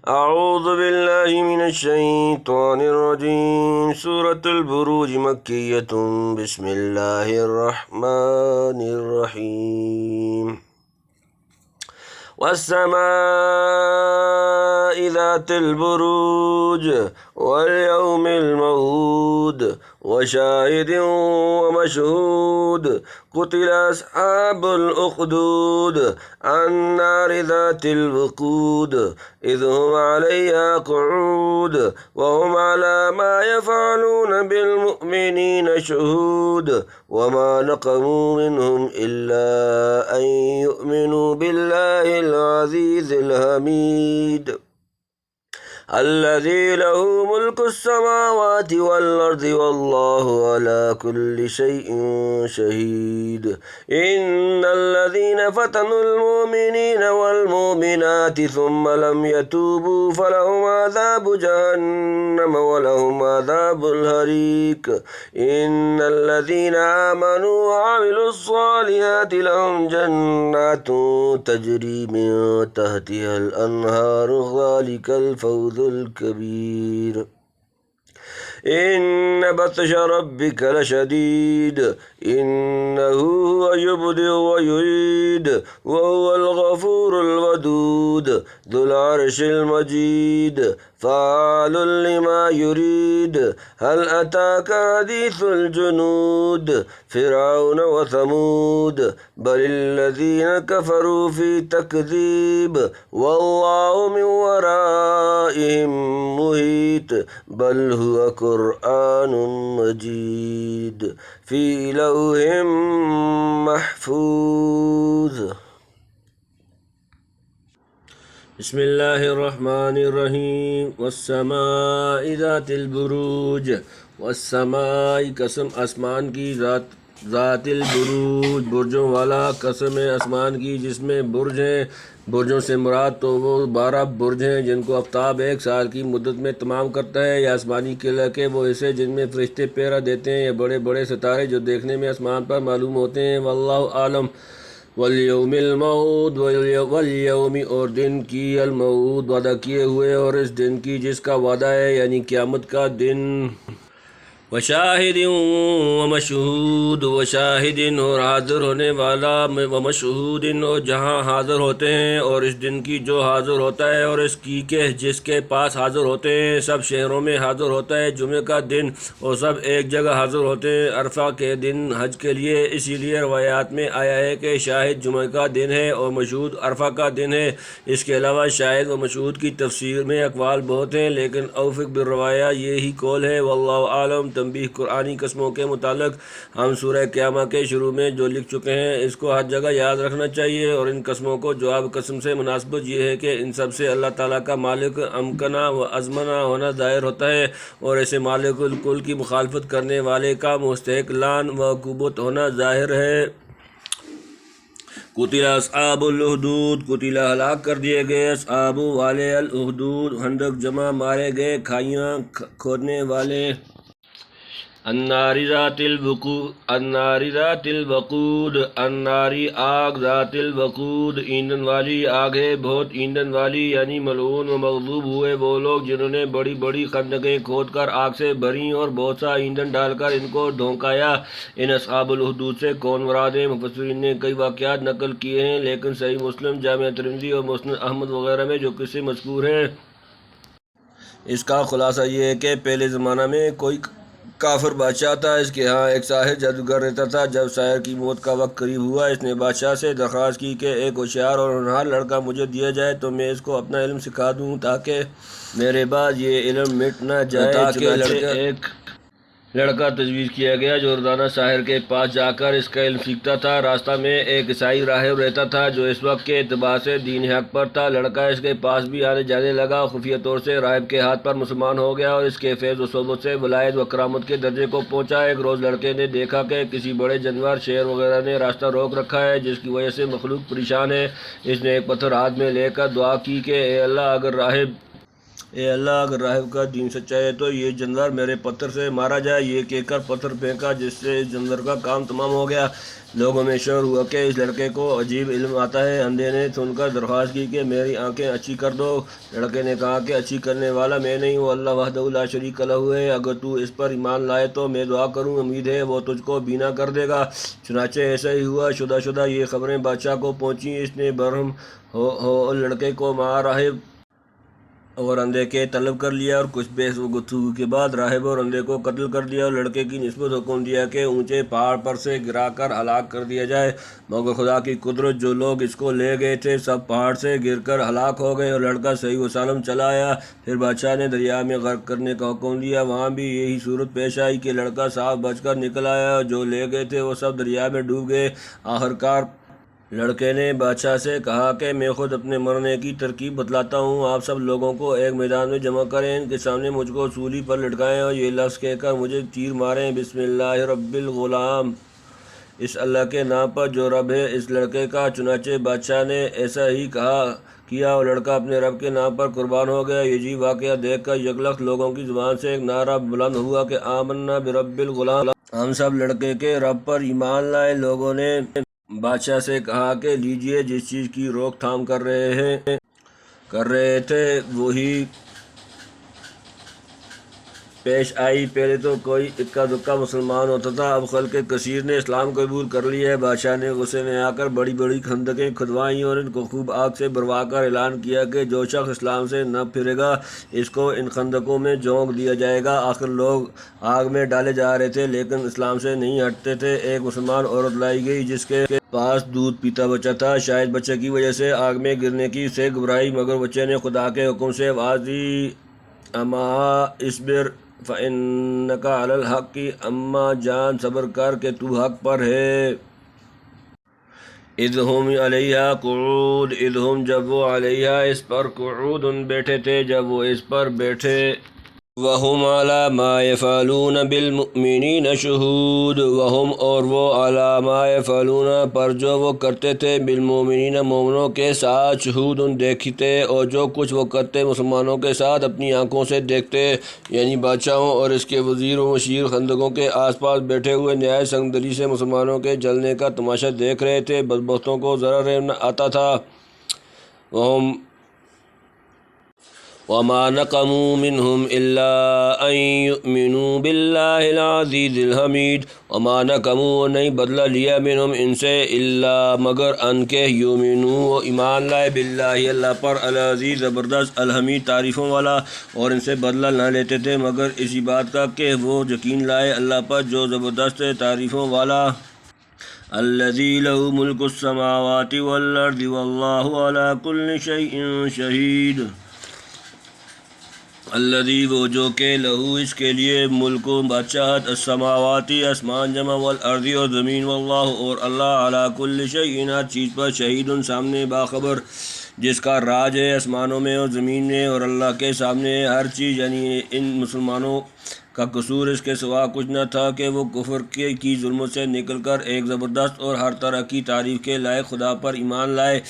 اعوذ باللہ من الشیطان الرجیم سورة البروج مکیۃ بسم اللہ الرحمن الرحیم والسماء ذات البروج واليوم الموعود وشاهد ومشهود قتل أصحاب الأخدود النار ذات الوقود إذ هم عليها قعود وهم على ما يفعلون بالمؤمنين شهود وما نقموا منهم إلا أن يؤمنوا بالله العزيز الحميد الذي له ملك السماوات والأرض والله على كل شيء شهيد إن الذين فتنوا المؤمنين والمؤمنات ثم لم يتوبوا فلهم عذاب جهنم ولهم عذاب الحريق إن الذين آمنوا وعملوا الصالحات لهم جنات تجري من تحتها الأنهار ذلك الفوز الكبير إن بطش ربك لشديد إنه هو يبدئ ويعيد وهو الغفور الودود ذو العرش المجيد فعال لما يريد هل أتاك حديث الجنود فرعون وثمود بل الذين كفروا في تكذيب والله من ورائهم محيط بل هو قرآن مجيد في لوح محفوظ بسم اللہ الرحمن الرحیم والسماء ذات البروج والسماء قسم آسمان کی ذات البروج برجوں والا قسم ہے آسمان کی جس میں برج ہیں برجوں سے مراد تو وہ 12 برج ہیں جن کو آفتاب 1 سال کی مدت میں تمام کرتا ہے یا آسمانی قلعہ کے وہ حصے جن میں فرشتے پہرا دیتے ہیں یا بڑے بڑے ستارے جو دیکھنے میں آسمان پر معلوم ہوتے ہیں واللہ عالم والیوم الموعود والیوم اور دن کی الموعود وعدہ کیے ہوئے اور اس دن کی جس کا وعدہ ہے یعنی قیامت کا دن وشاہد ومشہود وشاہد اور حاضر ہونے والا ومشہود اور جہاں حاضر ہوتے ہیں اور اس دن کی جو حاضر ہوتا ہے اور اس کی کہ جس کے پاس حاضر ہوتے ہیں سب شہروں میں حاضر ہوتا ہے جمعہ کا دن اور سب ایک جگہ حاضر ہوتے ہیں عرفہ کے دن حج کے لیے اسی لیے روایات میں آیا ہے کہ شاہد جمعہ کا دن ہے اور مشہود عرفہ کا دن ہے اس کے علاوہ شاہد و مشہود کی تفسیر میں اقوال بہت ہیں لیکن اوفق بالروایہ یہی قول ہے واللہ عالم تنبیہ قرآنی قسموں کے متعلق ہم سورہ قیامہ کے شروع میں جو لکھ چکے ہیں اس کو ہر جگہ یاد رکھنا چاہیے اور ان قسموں کو جواب قسم سے مناسبت یہ ہے کہ ان سب سے اللہ تعالیٰ کا مالک امکنا و ازمنا ہونا ظاہر ہوتا ہے اور ایسے مالک الکل کی مخالفت کرنے والے کا مستحق لعن و عقوبت ہونا ظاہر ہے قتل اصحاب الاخدود قتل ہلاک کر دیے گئے اصحاب والے الاخدود خندق جمع مارے گئے کھائیاں کھودنے والے الناری ذات الوقود الناری آگ ذات الوقود ایندھن والی آگ ہے بہت ایندھن والی یعنی ملعون و مغضوب ہوئے وہ لوگ جنہوں نے بڑی بڑی خندقیں کھود کر آگ سے بھریں اور بہت سا ایندھن ڈال کر ان کو دھونکایا ان اصحاب الحدود سے کون مراد ہے مفسرین نے کئی واقعات نقل کیے ہیں لیکن صحیح مسلم جامع ترمذی اور مسند احمد وغیرہ میں جو قصے مذکور ہیں اس کا خلاصہ یہ ہے کہ پہلے زمانہ میں کوئی کافر بادشاہ تھا اس کے ہاں ایک ساحر جادوگر رہتا تھا جب ساحر کی موت کا وقت قریب ہوا اس نے بادشاہ سے درخواست کی کہ ایک ہوشیار اور ہونہار لڑکا مجھے دیا جائے تو میں اس کو اپنا علم سکھا دوں تاکہ میرے بعد یہ علم مٹ نہ جائے تاکہ ایک لڑکا تجویز کیا گیا جو روزانہ ساحر کے پاس جا کر اس کا علم سیکھتا تھا راستہ میں ایک عیسائی راہب رہتا تھا جو اس وقت کے اعتبار سے دین حق پر تھا لڑکا اس کے پاس بھی آنے جانے لگا خفیہ طور سے راہب کے ہاتھ پر مسلمان ہو گیا اور اس کے فیض و صحبت سے ولایت و کرامت کے درجے کو پہنچا ایک روز لڑکے نے دیکھا کہ کسی بڑے جانور شیر وغیرہ نے راستہ روک رکھا ہے جس کی وجہ سے مخلوق پریشان ہے اس نے ایک پتھر ہاتھ میں لے کر دعا کی کہ اے اللہ اگر راہب کا دین سچا ہے تو یہ جانور میرے پتھر سے مارا جائے یہ کہہ کر پتھر پھینکا جس سے اس جانور کا کام تمام ہو گیا لوگوں میں شور ہوا کہ اس لڑکے کو عجیب علم آتا ہے۔ اندھے نے سن کر درخواست کی کہ میری آنکھیں اچھی کر دو۔ لڑکے نے کہا کہ اچھی کرنے والا میں نہیں ہوں، اللہ وحدہ لا شریک لہ ہے، اگر تو اس پر ایمان لائے تو میں دعا کروں، امید ہے وہ تجھ کو بینا کر دے گا۔ چنانچہ ایسا ہی ہوا۔ شدہ یہ خبریں بادشاہ کو پہنچیں۔ اس نے برہم ہو لڑکے کو ماں راہب اور اندھے کے طلب کر لیا، اور کچھ بحث و گفتگو کے بعد راہب اور اندھے کو قتل کر دیا، اور لڑکے کی نسبت حکم دیا کہ اونچے پہاڑ پر سے گرا کر ہلاک کر دیا جائے۔ مگر خدا کی قدرت، جو لوگ اس کو لے گئے تھے سب پہاڑ سے گر کر ہلاک ہو گئے، اور لڑکا صحیح و سالم چلا آیا۔ پھر بادشاہ نے دریا میں غرق کرنے کا حکم دیا۔ وہاں بھی یہی صورت پیش آئی کہ لڑکا صاف بچ کر نکل آیا، اور جو لے گئے تھے وہ سب دریا میں ڈوب گئے۔ آخرکار لڑکے نے بادشاہ سے کہا کہ میں خود اپنے مرنے کی ترکیب بتلاتا ہوں، آپ سب لوگوں کو ایک میدان میں جمع کریں، ان کے سامنے مجھ کو سولی پر لٹکائیں اور یہ لفظ کہہ کر مجھے تیر ماریں، بسم اللہ رب الغلام، اس اللہ کے نام پر جو رب ہے اس لڑکے کا۔ چنانچہ بادشاہ نے ایسا ہی کیا، اور لڑکا اپنے رب کے نام پر قربان ہو گیا۔ یہ عجیب واقعہ دیکھ کر یکلخت لوگوں کی زبان سے ایک نعرہ بلند ہوا کہ آمنا برب الغلام، ہم سب لڑکے کے رب پر ایمان لائے۔ لوگوں نے بادشاہ سے کہا کہ لیجئے، جس چیز کی روک تھام کر رہے تھے وہی پیش آئی۔ پہلے تو کوئی اکا دکا مسلمان ہوتا تھا، اب خلق کثیر نے اسلام قبول کر لیا ہے۔ بادشاہ نے غصے میں آ کر بڑی بڑی خندقیں کھدوائیں اور ان کو خوب آگ سے بروا کر اعلان کیا کہ جو شخص اسلام سے نہ پھرے گا اس کو ان خندقوں میں جھونک دیا جائے گا۔ آخر لوگ آگ میں ڈالے جا رہے تھے لیکن اسلام سے نہیں ہٹتے تھے۔ ایک مسلمان عورت لائی گئی جس کے پاس دودھ پیتا بچہ تھا، شاید بچے کی وجہ سے آگ میں گرنے کی سے گھبرائی، مگر بچے نے خدا کے حکم سے آواز دی، اماں اصبر فإنک علی الحق، اماں جان صبر کر کہ تو حق پر ہے۔ اذ ہم علیہا قعود، اذ ہم جب وہ علیہا اس پر قعود بیٹھے تھے، جب وہ اس پر بیٹھے، وہم علی ما یفعلون بالمؤمنین شہود، وہم اور وہ علی ما یفعلون پر جو وہ کرتے تھے بالمؤمنین مومنوں کے ساتھ، شہود دیکھتے، اور جو کچھ وہ کرتے مسلمانوں کے ساتھ اپنی آنکھوں سے دیکھتے، یعنی بادشاہوں اور اس کے وزیر و مشیر خندقوں کے آس پاس بیٹھے ہوئے نہایت سنگدلی سے مسلمانوں کے جلنے کا تماشا دیکھ رہے تھے۔ بدبختوں کو ذرا رحم نہ آتا تھا۔ وَمَا نَقَمُوا مِنْهُمْ إِلَّا أَن يُؤْمِنُوا بِاللَّهِ الْعَزِيزِ الْحَمِيدِ، وَمَا نَقَمُوا نہیں بدلہ لیا منہم ان سے، الا مگر ان کے یؤمنوا وہ ایمان لائے، باللہ اللہ پر، العزیز زبردست، الحمید تعریفوں والا، اور ان سے بدلہ نہ لیتے تھے مگر اسی بات کا کہ وہ یقین لائے اللہ پر جو زبردست ہے تعریفوں والا۔ الذی لہ ملک السماوات والارض واللہ علی کل شیء شہید، الذی وہ جو کہ لہو اس کے لیے ملک و بادشاہت، السماواتی آسمان جمع، والارض اور زمین، واللہ اور اللہ علی کل شیء ہر چیز پر، شہید سامنے باخبر، جس کا راج ہے آسمانوں میں اور زمین میں، اور اللہ کے سامنے ہے ہر چیز۔ یعنی ان مسلمانوں کا قصور اس کے سوا کچھ نہ تھا کہ وہ کفر کی ظلمت سے نکل کر ایک زبردست اور ہر طرح کی تعریف کے لائق خدا پر ایمان لائے،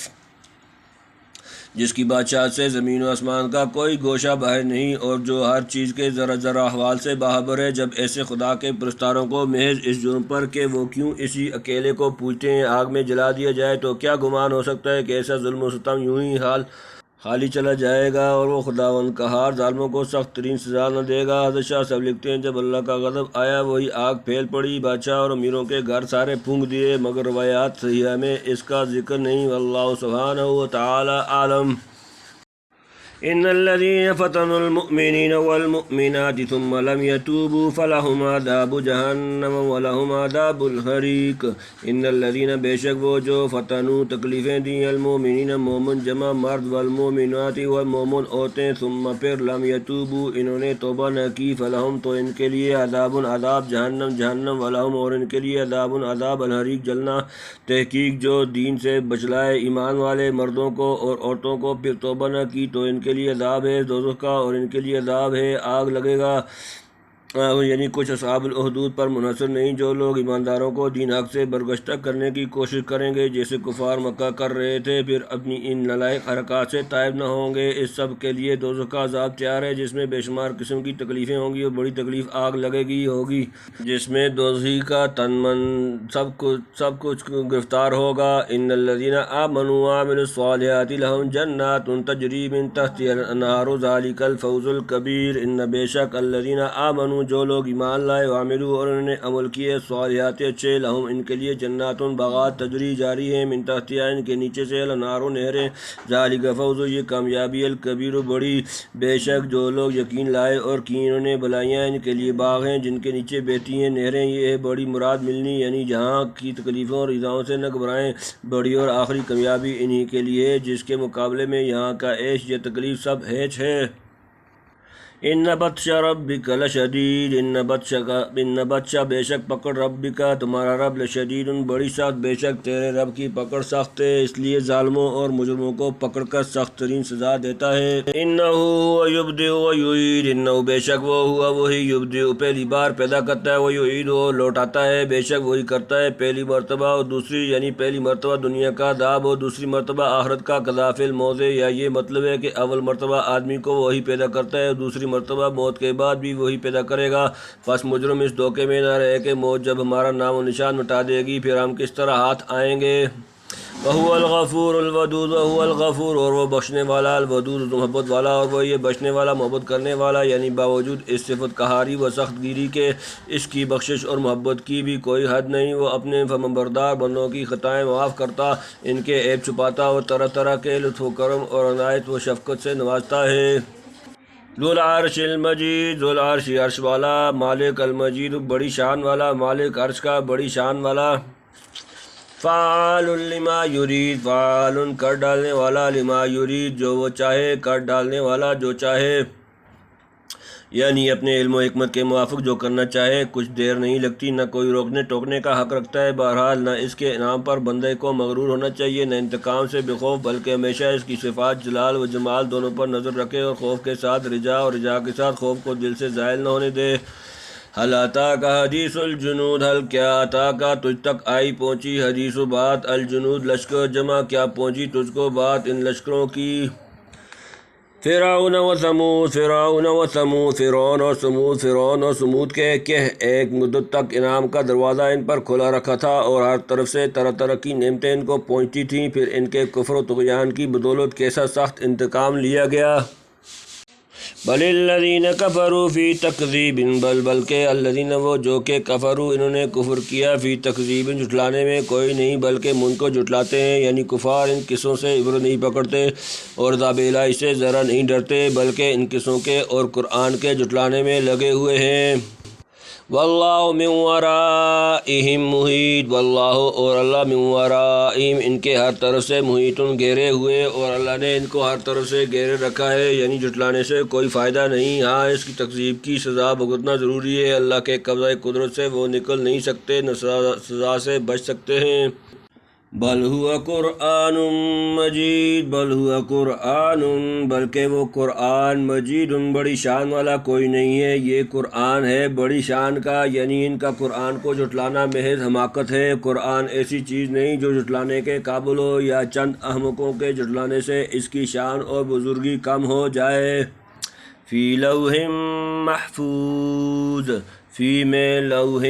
جس کی بادشاہت سے زمین و آسمان کا کوئی گوشہ باہر نہیں، اور جو ہر چیز کے ذرہ ذرہ احوال سے باخبر ہے۔ جب ایسے خدا کے پرستاروں کو محض اس جرم پر کہ وہ کیوں اسی اکیلے کو پوجتے ہیں آگ میں جلا دیا جائے تو کیا گمان ہو سکتا ہے کہ ایسا ظلم و ستم یوں ہی خالی چلا جائے گا، اور وہ خداوند قہار ظالموں کو سخت ترین سزا نہ دے گا۔ حضرت شاہ صاحب لکھتے ہیں جب اللہ کا غضب آیا وہی آگ پھیل پڑی، بادشاہ اور امیروں کے گھر سارے پھونک دیے، مگر روایات صحیحہ میں اس کا ذکر نہیں۔ واللہ سبحانہ وتعالی عالم۔ ان الذين فتنوا المؤمنين والمؤمنات ثم لم يتوبوا فلهم عذاب جہنم ولهم عذاب الحریق۔ ان الذين بے شک وہ جو فتنوا تکلیفیں دیں، المؤمنین مومن جمع مرد، والمؤمنات والمومن عورتیں، ثم پھر لم يتوبوا انہوں نے توبہ نہ کی، فلہم تو ان کے لیے عذاب عذاب جہنم، ولہم اور ان کے لیے عذاب عذاب الحریق جلنا۔ تحقیق جو دین سے بچلائے ایمان والے مردوں کو اور عورتوں کو پھر توبہ نہ کی تو ان کے لیے عذاب ہے دوزخ کا، اور ان کے لیے عذاب ہے آگ لگے گا۔ یعنی کچھ اصحاب الحدود پر منحصر نہیں، جو لوگ ایمانداروں کو دین حق سے برگشتہ کرنے کی کوشش کریں گے جیسے کفار مکہ کر رہے تھے، پھر اپنی ان نالائق حرکات سے تائب نہ ہوں گے۔ اس سب کے لیے دوزخ کا عذاب تیار ہے، جس میں بے شمار قسم کی تکلیفیں ہوں گی، اور بڑی تکلیف آگ لگے گی ہوگی جس میں دوزخی کا تن من سب کچھ گرفتار ہوگا۔ ان الذین آمنوا وعملوا الصالحات لهم جنات تجری من تحتها الانہار ذلک الفوز الکبیر۔ ان بے شک الذین آمنوا جو لوگ ایمان لائے، وعملوا اور انہوں نے عمل کیے، صالحات اچھے، لہم ان کے لیے جنات باغات تجری جاری ہیں، من تحتها ان کے نیچے سے الانہار نہریں، ذالک فوز یہ کامیابی الکبیر بڑی۔ بے شک جو لوگ یقین لائے اور کی انہوں نے بھلائیاں، ان کے لیے باغ ہیں جن کے نیچے بہتی ہیں نہریں، یہ ہے بڑی مراد ملنی، یعنی جہاں کی تکلیفوں اور ایذاؤں سے نہ گھبرائیں، بڑی اور آخری کامیابی انہی کے لیے ہے جس کے مقابلے میں یہاں کا عیش یا تکلیف سب ہیچ ہے۔ ان بطش ربک لشدید، ان بطش بے شک پکڑ ربک تمہارا رب لشدید بڑی سخت، بے شک تیرے رب کی پکڑ سخت ہے، اس لیے ظالموں اور مجرموں کو پکڑ کر سخت ترین سزا دیتا ہے۔ انہ هو یبدئ ویعید، انہ بے شک وہ ہوا وہی یبدئ پہلی بار پیدا کرتا ہے، ویعید وہ لوٹاتا ہے، بے شک وہی کرتا ہے پہلی مرتبہ اور دوسری، یعنی پہلی مرتبہ دنیا کا عذاب اور دوسری مرتبہ آخرت کا قضا فی الموت، یا یہ مطلب ہے کہ اول مرتبہ آدمی کو وہی پیدا کرتا ہے اور دوسری مرتبہ موت کے بعد بھی وہی پیدا کرے گا۔ پس مجرم اس دھوکے میں نہ رہے کہ موت جب ہمارا نام و نشان مٹا دے گی پھر ہم کس طرح ہاتھ آئیں گے۔ وَهُوَ الْغَفُورُ الْوَدُودُ، وَهُوَ الْغَفُورُ اور وہ بخشنے والا، الودود محبت والا، اور وہ یہ بخشنے والا محبت کرنے والا، یعنی باوجود اس صفت قہاری و سخت گیری کے اس کی بخشش اور محبت کی بھی کوئی حد نہیں، وہ اپنے فرمانبردار بندوں کی خطائیں معاف کرتا، ان کے عیب چھپاتا اور طرح طرح کے لطف و کرم اور عنایت و شفقت سے نوازتا ہے۔ ذو العرش المجید، ذو العرش عرش والا، مالک المجید بڑی شان والا، مالک عرش کا بڑی شان والا۔ فعال لما یرید، فعال کر ڈالنے والا، لما یرید جو وہ چاہے، کر ڈالنے والا جو چاہے، یعنی اپنے علم و حکمت کے موافق جو کرنا چاہے، کچھ دیر نہیں لگتی، نہ کوئی روکنے ٹوکنے کا حق رکھتا ہے۔ بہرحال نہ اس کے انعام پر بندے کو مغرور ہونا چاہیے، نہ انتقام سے بے خوف، بلکہ ہمیشہ اس کی صفات جلال و جمال دونوں پر نظر رکھے، اور خوف کے ساتھ رجا اور رجا کے ساتھ خوف کو دل سے زائل نہ ہونے دے۔ حل اتاک حدیث الجنود، حل کیا اتاک تجھ تک آئی پہنچی، حدیث و بات، الجنود لشکر جمع، کیا پہنچی تجھ کو بات ان لشکروں کی۔ فرعون و ثمود، فرعون و ثمود، فرعون اور ثمود، فرعون اور ثمود کے ایک مدت تک انعام کا دروازہ ان پر کھلا رکھا تھا اور ہر طرف سے طرح طرح کی نعمتیں ان کو پہنچتی تھیں، پھر ان کے کفر و طغیان کی بدولت کیسا سخت انتقام لیا گیا۔ بل الذین کفروا فی تکذیب، بلکہ الذین وہ جو کہ کفروا انہوں نے کفر کیا، فی تکذیب جھٹلانے میں کوئی نہیں بلکہ من کو جھٹلاتے ہیں، یعنی کفار ان قصوں سے عبرت نہیں پکڑتے اور عذاب الہی سے ذرا نہیں ڈرتے، بلکہ ان قصوں کے اور قرآن کے جھٹلانے میں لگے ہوئے ہیں۔ واللہ من ورائہم محیط، واللہ اور اللہ من ورائہم ان کے ہر طرف سے محیط گھیرے ہوئے، اور اللہ نے ان کو ہر طرف سے گھیرے رکھا ہے، یعنی جھٹلانے سے کوئی فائدہ نہیں، ہاں اس کی تکذیب کی سزا بھگتنا ضروری ہے، اللہ کے قبضہ قدرت سے وہ نکل نہیں سکتے، نہ سزا سے بچ سکتے ہیں۔ بل ہوا قرآن مجید، بل ہوا قرآن بلکہ وہ قرآن مجید بڑی شان والا، کوئی نہیں ہے یہ قرآن ہے بڑی شان کا، یعنی ان کا قرآن کو جھٹلانا محض حماقت ہے، قرآن ایسی چیز نہیں جو جھٹلانے کے قابل ہو، یا چند احمقوں کے جھٹلانے سے اس کی شان اور بزرگی کم ہو جائے۔ فی لوح محفوظ، فی میں لوح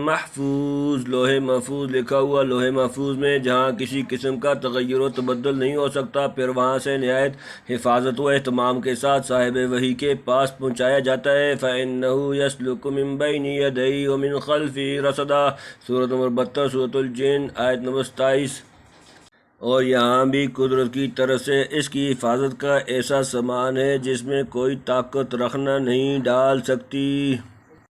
محفوظ، لوح محفوظ لکھا ہوا، لوح محفوظ میں جہاں کسی قسم کا تغیر و تبدل نہیں ہو سکتا، پھر وہاں سے نہایت حفاظت و اہتمام کے ساتھ صاحب وحی کے پاس پہنچایا جاتا ہے۔ فَإِنَّهُ يَسْلُكُ مِن بَيْنِ يَدَيْهِ وَمِن خَلْفِهِ رَصَدًا، سورۃ نمبر 72 سورۃ الجن آیت نمبر 27۔ اور یہاں بھی قدرت کی طرف سے اس کی حفاظت کا ایسا سامان ہے جس میں کوئی طاقت رکھنا نہیں ڈال سکتی۔